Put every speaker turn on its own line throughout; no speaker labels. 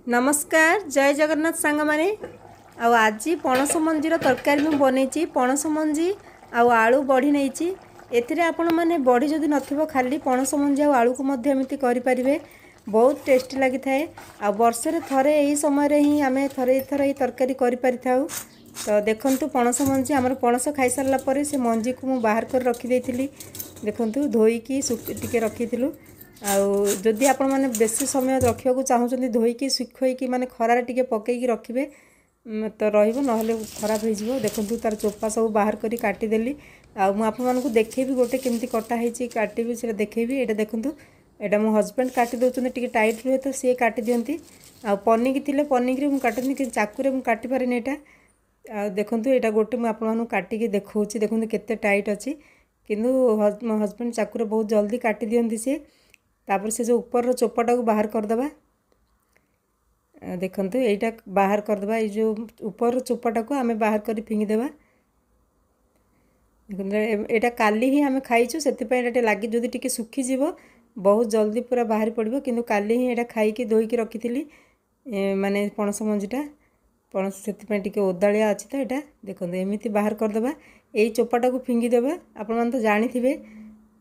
नमस्कार जय जगन्नाथ सांग माने आज पणस मंजीर तरकारी मैं बनई पणस मंजी आलू बड़ी नहीं एथिरे आपण मैंने बड़ी जदि नथिबो खाली पणस मंजी आलू को मध्य एमती करें बहुत टेस्टी लगी थाए आ वर्षे थरे यही समय ही आम थरे थर ये तरकारी कर तो देखंतु पणस मंजी आमर पणस खाई सारा पर से मंजी को मुझे बाहर कर रखी देखंतु धोईकी टिके रखी आदि आपण मैंने बेसी समय रखा चाहूँगी धोईकी सुखोईकी माने खरार टिके पकईकी रखिए तो रही ना खराब हो देखो तार चोपा सब बाहर करी काटिदेली आपको देखेबी गोटे केमती कटाई काटबी से देखेबी ये देखूँ यहाँ मो हजबैंड काटी दौरान टी टाइट रुहे तो सी काटी दिंती पनिकी थे पनिकी मुझे काटती कि चाकूरे मुझे काटी पारे यहाँ देखूँ यहाँ गोटे मुझे आपको काटिकी देखा देखूँ केते टाइट अच्छी किंतु मो हजबैंड चाकूरे बहुत जल्दी काटी दिंती सी तापर से जो ऊपर चोपाटा को बाहर करदे देखो यहीटा बाहर करदे ये जो ऊपर चोपाटा को आम बाहर कर फिंगिदेवा देखो यहाँ काली ही आम खाइचु से लगी जदि टी सुखीज बहुत जल्दी पूरा बाहरी पड़ो किंतु काली ही यहाँ खाई धोईकी रखी थी माने पणस मंजीटा पणस से टी ओदालिया अच्छी तो यहाँ देखो एमती बाहर करदे यही चोपाटा को फिंगिदेवा आपण मैंने तो जानी थे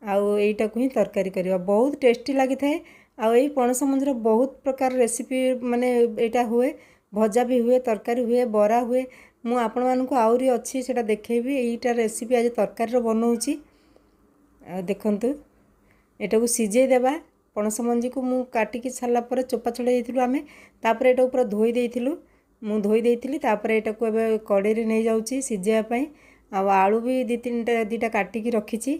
आईटा को ही तरकारी करवा बहुत टेस्टी लगी थाए आई पणस मंजीर बहुत प्रकार रेसिपी माने यहाँ हुए भजा भी हुए तरकारी हुए बरा हुए मु आपण मानकु आउरी अच्छी से देखेबी यहीटा रेसिपी आज तरकारी बनाऊँगी देखंतु एटा को सिझे देबा पणस मंजी को मु काटिकी सारा पर चोपा छड़ाई देथिलु आमे तापर एटा पूरा धोई देथिलु मु धोई देथिली तापर एटा को एबे कड़े रे नै जाउची सिझेया पई आलू भी दीटा काटिकी रखिची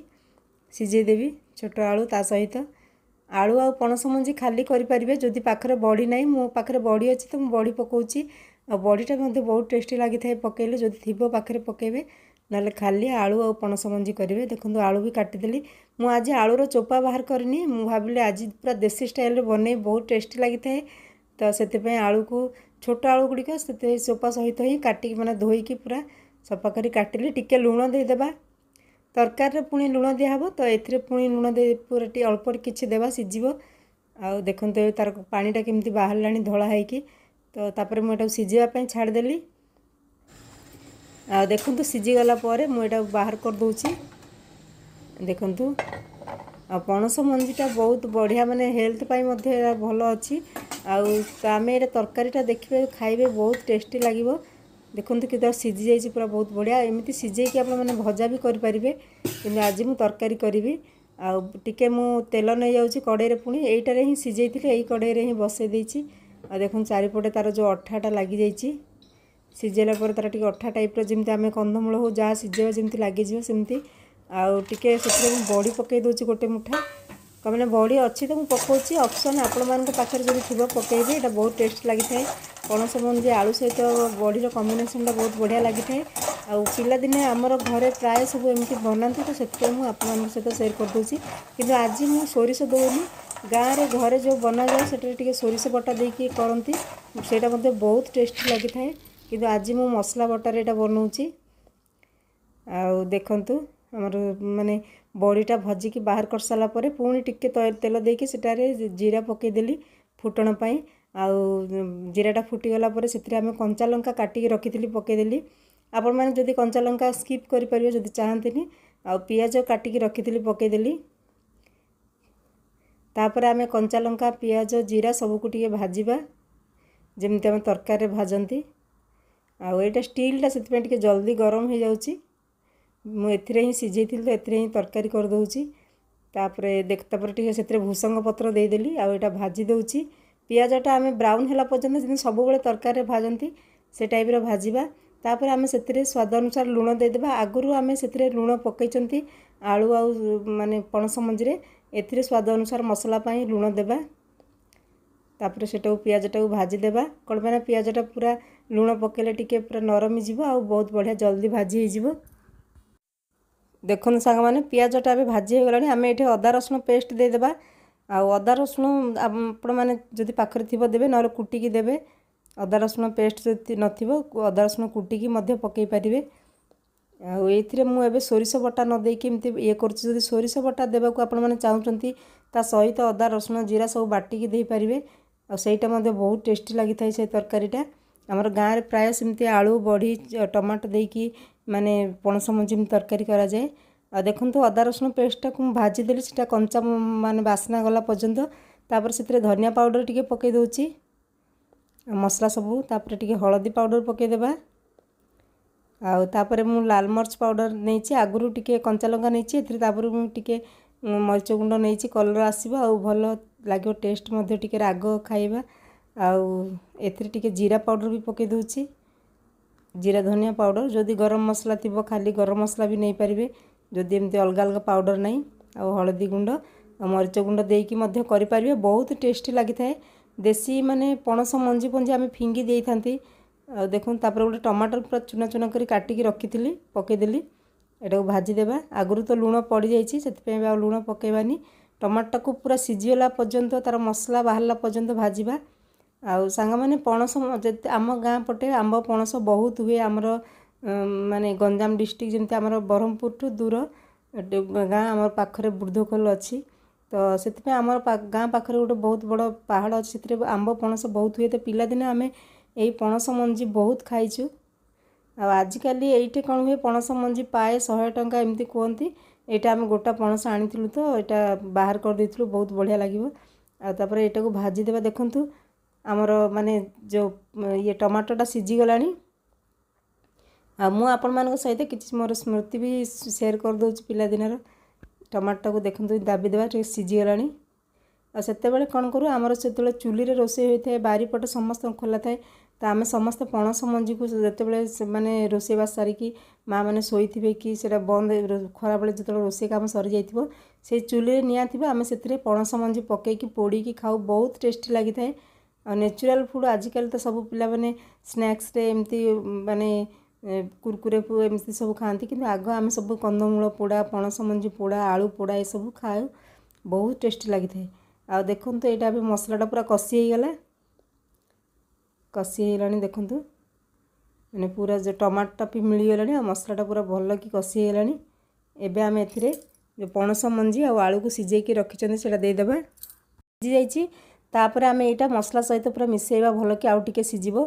सिझे देवी छोट आलू ता सहित आलू आ पणस मंजी खाली करें जदि पाखरे बड़ी ना मो पाखे बड़ी अच्छी तो मुझे बड़ी पकाउची आ बड़ीटा बहुत टेस्टी लगी था पकेले जदि थी पाखे पकेबे ना खाली आलू आ पणस मंजी करेंगे देखो आलू भी काटिदेली मुझे आज आलूर चोपा बाहर करनी मुझे भाविली आज पूरा देसी स्टाइल बने बहुत टेस्टी लगी था तो से आलू को छोट आलू गुड़िक से चोपा सहित ही काटिक मैंने धोईकी पूरा सफा कर काटिली टिके लुण देदेबा तरकारी पुणी लुण दिहब तो ये पुणी लुण दे पूरा टी अल्प किसी देवा सिझिब आ देखो तार पानीटा केमती बाहर धला होगी तो तापर मुझे सिझापी छाड़देली आ देखो सिझीगला मुझे बाहर कर दूची देखु पणस मंजीटा बहुत बढ़िया माने हेल्थ पाई भल अच्छी आम ये तरकारीटा देखिए खाइबे बहुत टेस्टी लगे देखो कि सिझी जाइए पूरा बहुत बढ़िया एमती सिझेकी आप भजा भी करें कि आज मुझे तरकारी करी आटे मु तेल नहीं जाऊँगी कड़े पुणी यहीटार ही सिझे यही कड़े ही बसई देती देखो चारिपटे तार जो अठाटा लगी जाइए सिझेला तार टे अठा टाइप्र जमी आम कंदमूल हो जहाँ सिझेबा जमी लगिज सेमती आटे से बड़ी पकई दूसरी गोटे मुठा मैंने बड़ी अच्छी तो मुझे पकाऊँगी ऑप्शन आपण मान पाखे जब थी पकईबे यहाँ बहुत टेस्ट लगी था पणस मंजी आलू सहित बड़ीर कम्बिनेसनटा बहुत बढ़िया लगी था पिलादिने आमर घरे प्राय सब एमती बनाती तो से मुझे आपण सहित सेयार करदे कि आज मुझे सोरिष दौनी गाँव में घरे जो बना जाए से सोरिष बटा देकी करती सेटा बहुत टेस्टी लगी था कि आज मु मसला बटार यहाँ बनाऊँगी देखंतु आमर माने बड़ीटा भजिकी बाहर कर सारा पर पुणी टिके तेल देकी सेटारे जीरा पकईदेली फुटण पाई जीराटा फुटीगला से आम कंचा लंका काटिकी रखी पकईदेली आपण मैंने जदि कंचा लंका स्किप करें जदि चाहती आ पियाज काटिकी रखी पकईदेली तापर आम कंचा लंका पियाज जीरा सबको टिके भाजवा जमती आम तरकारी भाजती आईटा स्टीलटा से जल्दी गरम हो जाऊँगी मुझे ही सिझे तो ही तरकारी कर दूची तापर से भूसंग पत्र देदेली आईटा भाजी दूची पियाजटा आम ब्राउन है पर्यटन जमी सब तरकारी भाजती से टाइप्र भाजवा तापर आम से स्वाद अनुसार लुण देदेबा आगुरी आम से लुण पकई आलू आ माने पणस मंजीरे ए स्वाद अनुसार मसला लुण देबा तापर से पियाजटा को भाजीदेबा कौन मैंने पियाजटा पूरा लुण पकेले टिके पूरा नरमी जीव आ बहुत बढ़िया जल्दी भाजी हो देखो सांग मैंने पियाजटा भी भाजी हो गलानी आम ये अदा रसुण पेस्ट देदेबा अदा रसुण आपण मैंने जदि पाखे थी देवे ना कुटिकी देवे अदा रसुण पेस्ट नथिबो अदा रसुण कुटिकी पकई पारे ये मुझे सोरिष बटा न देकी एमती ये कर सोरिष बटा देवाक आपण मैंने चाहूँगी ता सहित अदा रसुण जीरा सब बाटिकी दे पारे ଆଉ ସେଇଟା ମଧ୍ୟ ବହୁତ ଟେଷ୍ଟି ଲାଗିଥାଏ ସେ ତରକାରୀଟା। ଆମର ଗାଁରେ ପ୍ରାୟ ସେମିତି ଆଳୁ ବଢ଼ି ଟମାଟୋ ଦେଇକି ମାନେ ପଣସ ମଞ୍ଜି ତରକାରୀ କରାଯାଏ। ଆଉ ଦେଖନ୍ତୁ ଅଦା ରସୁଣ ପେଷ୍ଟଟାକୁ ମୁଁ ଭାଜିଦେଲି, ସେଇଟା କଞ୍ଚା ମାନେ ବାସ୍ନା ଗଲା ପର୍ଯ୍ୟନ୍ତ। ତାପରେ ସେଥିରେ ଧନିଆ ପାଉଡ଼ର ଟିକେ ପକାଇ ଦେଉଛି, ମସଲା ସବୁ। ତାପରେ ଟିକେ ହଳଦୀ ପାଉଡ଼ର ପକାଇଦେବା। ଆଉ ତାପରେ ମୁଁ ଲାଲ ମରିଚ ପାଉଡ଼ର ନେଇଛି, ଆଗରୁ ଟିକେ କଞ୍ଚା ଲଙ୍କା ନେଇଛି ଏଥିରେ। ତାପରେ ମୁଁ ଟିକେ ମରିଚ ଗୁଣ୍ଡ ନେଇଛି, କଲର୍ ଆସିବ ଆଉ ଭଲ ଲାଗିବ, ଟେଷ୍ଟ ମଧ୍ୟ ଟିକେ ରାଗ ଖାଇବା। ଆଉ ଏଥିରେ ଟିକେ ଜିରା ପାଉଡ଼ର ବି ପକାଇ ଦେଉଛି, ଜିରା ଧନିଆ ପାଉଡ଼ର। ଯଦି ଗରମ ମସଲା ଥିବ ଖାଲି ଗରମ ମସଲା ବି ନେଇପାରିବେ, ଯଦି ଏମିତି ଅଲଗା ଅଲଗା ପାଉଡ଼ର ନାହିଁ। ଆଉ ହଳଦୀ ଗୁଣ୍ଡ ଆଉ ମରିଚ ଗୁଣ୍ଡ ଦେଇକି ମଧ୍ୟ କରିପାରିବେ, ବହୁତ ଟେଷ୍ଟି ଲାଗିଥାଏ। ଦେଶୀ ମାନେ ପଣସ ମଞ୍ଜି ଆମେ ଫିଙ୍ଗି ଦେଇଥାନ୍ତି। ଆଉ ଦେଖନ୍ତୁ ତାପରେ ଗୋଟେ ଟମାଟର ପୁରା ଚୁନା ଚୁନା କରି କାଟିକି ରଖିଥିଲି, ପକାଇଦେଲି। ଏଟାକୁ ଭାଜିଦେବା। ଆଗରୁ ତ ଲୁଣ ପଡ଼ିଯାଇଛି, ସେଥିପାଇଁ ଆଉ ଲୁଣ ପକାଇବାନି। ଟମାଟୋଟାକୁ ପୁରା ସିଝିଗଲା ପର୍ଯ୍ୟନ୍ତ, ତାର ମସଲା ବାହାରିଲା ପର୍ଯ୍ୟନ୍ତ ଭାଜିବା। ଆଉ ସାଙ୍ଗମାନେ ପଣସ ଆମ ଗାଁ ପଟେ ଆମ୍ବ ପଣସ ବହୁତ ହୁଏ। ଆମର ମାନେ ଗଞ୍ଜାମ ଡିଷ୍ଟ୍ରିକ୍ଟ ଯେମିତି ଆମର ବ୍ରହ୍ମପୁରଠୁ ଦୂର ଗାଁ ଆମର ପାଖରେ ବୃଦ୍ଧଖୋଲ ଅଛି। ତ ସେଥିପାଇଁ ଆମର ଗାଁ ପାଖରେ ଗୋଟେ ବହୁତ ବଡ଼ ପାହାଡ଼ ଅଛି, ସେଥିରେ ଆମ୍ବ ପଣସ ବହୁତ ହୁଏ। ତ ପିଲାଦିନେ ଆମେ ଏଇ ପଣସ ମଞ୍ଜି ବହୁତ ଖାଇଛୁ। ଆଉ ଆଜିକାଲି ଏଇଠି କ'ଣ ହୁଏ, ପଣସ ମଞ୍ଜି ପାଏ 100 ଟଙ୍କା ଏମିତି କୁହନ୍ତି। ଏଇଟା ଆମେ ଗୋଟା ପଣସ ଆଣିଥିଲୁ, ତ ଏଇଟା ବାହାର କରିଦେଇଥିଲୁ, ବହୁତ ବଢ଼ିଆ ଲାଗିବ। ଆଉ ତାପରେ ଏଇଟାକୁ ଭାଜିଦେବା। ଦେଖନ୍ତୁ ଆମର ମାନେ ଯେଉଁ ଟମାଟୋଟା ସିଝିଗଲାଣି। ଆଉ ମୁଁ ଆପଣମାନଙ୍କ ସହିତ କିଛି ମୋର ସ୍ମୃତି ବି ସେୟାର କରିଦେଉଛି ପିଲାଦିନର। ଟମାଟୋଟାକୁ ଦେଖନ୍ତୁ ଦାବିଦେବା, ଟିକେ ସିଝିଗଲାଣି। ଆଉ ସେତେବେଳେ କ'ଣ କରୁ, ଆମର ସେତେବେଳେ ଚୁଲିରେ ରୋଷେଇ ହୋଇଥାଏ, ବାରିପଟ ସମସ୍ତଙ୍କୁ ଖୋଲା ଥାଏ। ତ ଆମେ ସମସ୍ତେ ପଣସ ମଞ୍ଜିକୁ ଯେତେବେଳେ ସେମାନେ ରୋଷେଇବାସ ସାରିକି ମାଆ ମାନେ ଶୋଇଥିବେ କି ସେଇଟା ବନ୍ଦ, ଖରାବେଳେ ଯେତେବେଳେ ରୋଷେଇ କାମ ସରିଯାଇଥିବ, ସେଇ ଚୁଲିରେ ନିଆଁ ଥିବ, ଆମେ ସେଥିରେ ପଣସ ମଞ୍ଜି ପକାଇକି ପୋଡ଼ିକି ଖାଉ, ବହୁତ ଟେଷ୍ଟି ଲାଗିଥାଏ। ଆଉ ନ୍ୟାଚୁରାଲ୍ ଫୁଡ଼୍। ଆଜିକାଲି ତ ସବୁ ପିଲାମାନେ ସ୍ନାକ୍ସରେ ଏମିତି ମାନେ କୁରକୁରେ ଏମିତି ସବୁ ଖାଆନ୍ତି, କିନ୍ତୁ ଆଗ ଆମେ ସବୁ କନ୍ଦମୂଳ ପୋଡ଼ା, ପଣସ ମଞ୍ଜି ପୋଡ଼ା, ଆଳୁ ପୋଡ଼ା ଏସବୁ ଖାଉ, ବହୁତ ଟେଷ୍ଟି ଲାଗିଥାଏ। ଆଉ ଦେଖନ୍ତୁ ଏଇଟା ବି ମସଲାଟା ପୁରା କଷି ହେଇଗଲା, କଷି ହେଇଗଲାଣି। ଦେଖନ୍ତୁ ମାନେ ପୁରା ଯେଉଁ ଟମାଟୋଟା ବି ମିଳିଗଲାଣି, ଆଉ ମସଲାଟା ପୁରା ଭଲ କି କଷି ହେଇଗଲାଣି। ଏବେ ଆମେ ଏଥିରେ ଯେଉଁ ପଣସ ମଞ୍ଜି ଆଉ ଆଳୁକୁ ସିଝେଇକି ରଖିଛନ୍ତି ସେଇଟା ଦେଇଦେବା। ସିଝିଯାଇଛି। ତାପରେ ଆମେ ଏଇଟା ମସଲା ସହିତ ପୁରା ମିଶାଇବା ଭଲ କି, ଆଉ ଟିକେ ସିଝିବ।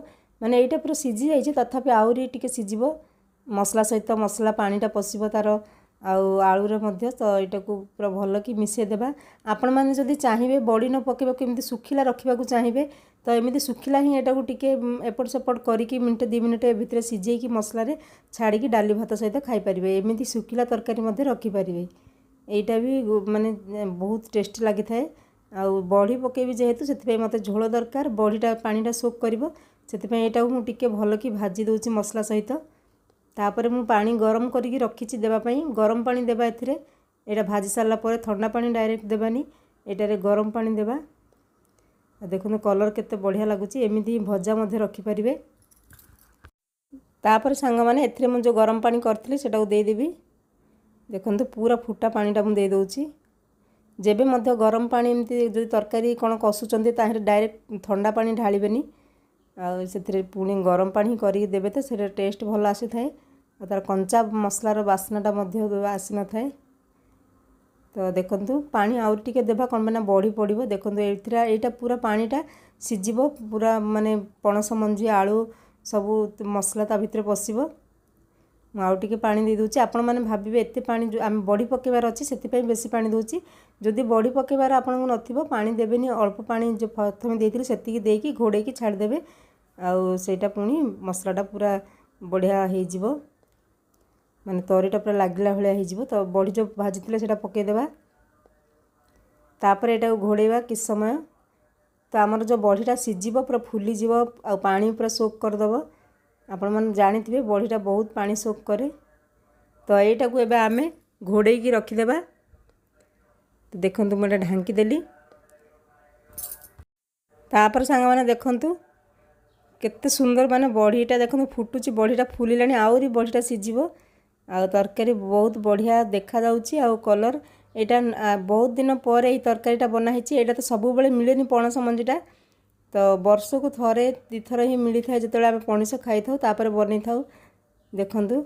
ମାନେ ଏଇଟା ପୁରା ସିଝିଯାଇଛି, ତଥାପି ଆହୁରି ଟିକେ ସିଝିବ। ମସଲା ସହିତ ମସଲା ପାଣିଟା ପଶିବ ତାର, ଆଉ ଆଳୁରେ ମଧ୍ୟ। ତ ଏଇଟାକୁ ପୁରା ଭଲ କି ମିଶାଇ ଦେବା। ଆପଣମାନେ ଯଦି ଚାହିଁବେ ବଡ଼ି ନ ପକାଇବାକୁ, ଏମିତି ଶୁଖିଲା ରଖିବାକୁ ଚାହିଁବେ, ତ ଏମିତି ଶୁଖିଲା ହିଁ ଏଟାକୁ ଟିକେ ଏପଟ ସେପଟ କରିକି ମିନିଟ୍ 2 ମିନିଟ୍ ଭିତରେ ସିଝେଇକି ମସଲାରେ ଛାଡ଼ିକି ଡାଲି ଭାତ ସହିତ ଖାଇପାରିବେ। ଏମିତି ଶୁଖିଲା ତରକାରୀ ମଧ୍ୟ ରଖିପାରିବେ। ଏଇଟା ବି ମାନେ ବହୁତ ଟେଷ୍ଟି ଲାଗିଥାଏ। ଆଉ ବଢ଼ି ପକାଇବି ଯେହେତୁ, ସେଥିପାଇଁ ମୋତେ ଝୋଳ ଦରକାର, ବଢ଼ିଟା ପାଣିଟା ସୋକ୍ କରିବ। ସେଥିପାଇଁ ଏଇଟାକୁ ମୁଁ ଟିକେ ଭଲ କି ଭାଜି ଦେଉଛି ମସଲା ସହିତ। ତାପରେ ମୁଁ ପାଣି ଗରମ କରିକି ରଖିଛି ଦେବା ପାଇଁ, ଗରମ ପାଣି ଦେବା ଏଥିରେ। ଏଇଟା ଭାଜି ସାରିଲା ପରେ ଥଣ୍ଡା ପାଣି ଡାଇରେକ୍ଟ ଦେବାନି, ଏଇଟାରେ ଗରମ ପାଣି ଦେବା। ଦେଖନ୍ତୁ କଲର୍ କେତେ ବଢ଼ିଆ ଲାଗୁଛି। ଏମିତି ଭଜା ମଧ୍ୟ ରଖିପାରିବେ। ତାପରେ ସାଙ୍ଗମାନେ ଏଥିରେ ମୁଁ ଯେଉଁ ଗରମ ପାଣି କରିଥିଲି ସେଟାକୁ ଦେଇଦେବି। ଦେଖନ୍ତୁ ପୁରା ଫୁଟା ପାଣିଟା ମୁଁ ଦେଇଦେଉଛି। ଯେବେ ମଧ୍ୟ ଗରମ ପାଣି ଏମିତି ଯଦି ତରକାରୀ କ'ଣ କଷୁଛନ୍ତି, ତାହେଲେ ଡାଇରେକ୍ଟ ଥଣ୍ଡା ପାଣି ଢାଳିବେନି। ଆଉ ସେଥିରେ ପୁଣି ଗରମ ପାଣି କରିକି ଦେବେ, ତ ସେଇଟା ଟେଷ୍ଟ ଭଲ ଆସିଥାଏ। ଆଉ ତା'ର କଞ୍ଚା ମସଲାର ବାସ୍ନାଟା ମଧ୍ୟ ଆସିନଥାଏ। ତ ଦେଖନ୍ତୁ ପାଣି ଆହୁରି ଟିକେ ଦେବା, କ'ଣ ପାଇଁ ନା ବଢ଼ି ପଡ଼ିବ। ଦେଖନ୍ତୁ ଏଇଟା ପୁରା ପାଣିଟା ସିଝିବ, ପୁରା ମାନେ ପଣସ ମଞ୍ଜି ଆଳୁ ସବୁ ମସଲା ତା ଭିତରେ ପଶିବ। ମୁଁ ଆଉ ଟିକେ ପାଣି ଦେଇଦେଉଛି। ଆପଣମାନେ ଭାବିବେ ଏତେ ପାଣି, ଆମେ ବଢ଼ି ପକାଇବାର ଅଛି ସେଥିପାଇଁ ବେଶୀ ପାଣି ଦେଉଛି। ଯଦି ବଢ଼ି ପକାଇବାର ଆପଣଙ୍କୁ ନଥିବ, ପାଣି ଦେବେନି, ଅଳ୍ପ ପାଣି ଯେଉଁ ପ୍ରଥମେ ଦେଇଥିଲି ସେତିକି ଦେଇକି ଘୋଡ଼େଇକି ଛାଡ଼ିଦେବେ। ଆଉ ସେଇଟା ପୁଣି ମସଲାଟା ପୁରା ବଢ଼ିଆ ହେଇଯିବ, ମାନେ ତରିଟା ପୁରା ଲାଗିଲା ଭଳିଆ ହେଇଯିବ। ତ ବଢ଼ି ଯେଉଁ ଭାଜିଥିଲେ ସେଇଟା ପକାଇଦେବା। ତାପରେ ଏଟାକୁ ଘୋଡ଼େଇବା କିଛି ସମୟ। ତ ଆମର ଯେଉଁ ବଢ଼ିଟା ସିଝିବ, ପୁରା ଫୁଲିଯିବ, ଆଉ ପାଣି ପୁରା ସୋକ୍ କରିଦେବ। ଆପଣମାନେ ଜାଣିଥିବେ ବଢ଼ିଟା ବହୁତ ପାଣି ସୋକ୍ କରେ। ତ ଏଇଟାକୁ ଏବେ ଆମେ ଘୋଡ଼େଇକି ରଖିଦେବା। ଦେଖନ୍ତୁ ମୁଁ ଏଇଟା ଢାଙ୍କି ଦେଲି। ତାପରେ ସାଙ୍ଗମାନେ ଦେଖନ୍ତୁ କେତେ ସୁନ୍ଦର, ମାନେ ବଢ଼ିଟା ଦେଖନ୍ତୁ ଫୁଟୁଛି, ବଢ଼ିଟା ଫୁଲିଲାଣି, ଆହୁରି ବଢ଼ିଟା ସିଝିବ। ଆଉ ତରକାରୀ ବହୁତ ବଢ଼ିଆ ଦେଖାଯାଉଛି। ଆଉ କଲର୍ ଏଇଟା ବହୁତ ଦିନ ପରେ ଏଇ ତରକାରୀଟା ବନା ହେଇଛି। ଏଇଟା ତ ସବୁବେଳେ ମିଳେନି ପଣସ ମଞ୍ଜିଟା, ତ ବର୍ଷକୁ ଥରେ 2 ଥର ହିଁ ମିଳିଥାଏ, ଯେତେବେଳେ ଆମେ ପଣସ ଖାଇଥାଉ ତାପରେ ବନେଇଥାଉ। ଦେଖନ୍ତୁ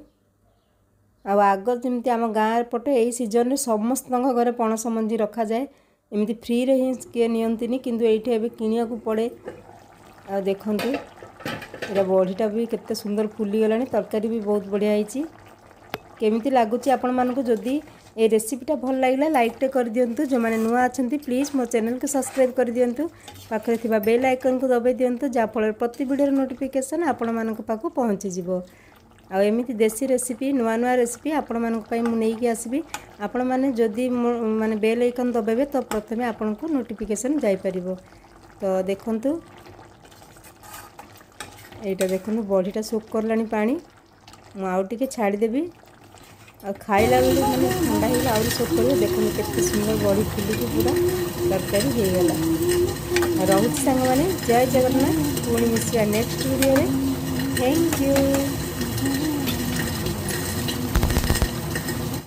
ଆଉ ଆଗ ଯେମିତି ଆମ ଗାଁ ପଟେ ଏଇ ସିଜନରେ ସମସ୍ତଙ୍କ ଘରେ ପଣସ ମଞ୍ଜି ରଖାଯାଏ। एमती फ्री रे ही किए नियंतिनी किंतु एइठी एबे किनिया को पड़े। आ देखंतु एटा बड़ीटा भी केते सुंदर फुली गलानी तरकारी भी बहुत बढ़िया होईची। केमिति लागुची आपण मानको जदी ए रेसिपीटा भल लागला लाइक कर दियंतु। जो माने नुआ अछंती प्लीज मो चैनल को सब्सक्राइब कर दियंतु। पाखरे थिबा बेल आइकन को दबाई दियंतु जा फल प्रति वीडियो नोटिफिकेशन आपण मानको पाखु पहुंची जिवो। आ एमिति देसी रेसिपी नुआ नुआ रेसिपी आपण मानको पई मु नेकी आसीबी। आपण माने जदी माने बेल आइकन दबाइबे तो प्रथमे आपण को नोटिफिकेशन जाई परिबो। तो देखंतु एटा देखंतु बड़ीटा सोक करलानी पानी मु आउ टिके छाड़ी देबी। आ खाइला बेले माने ठंडा ही आउरी सोक करियो। देखंतु केते सुंदर बड़ी फुली पूरा तरकारी हे गला। रहूची संग माने जय जगन्नाथ। पुणी मिसिया नेक्स्ट वीडियो रे। Thank you.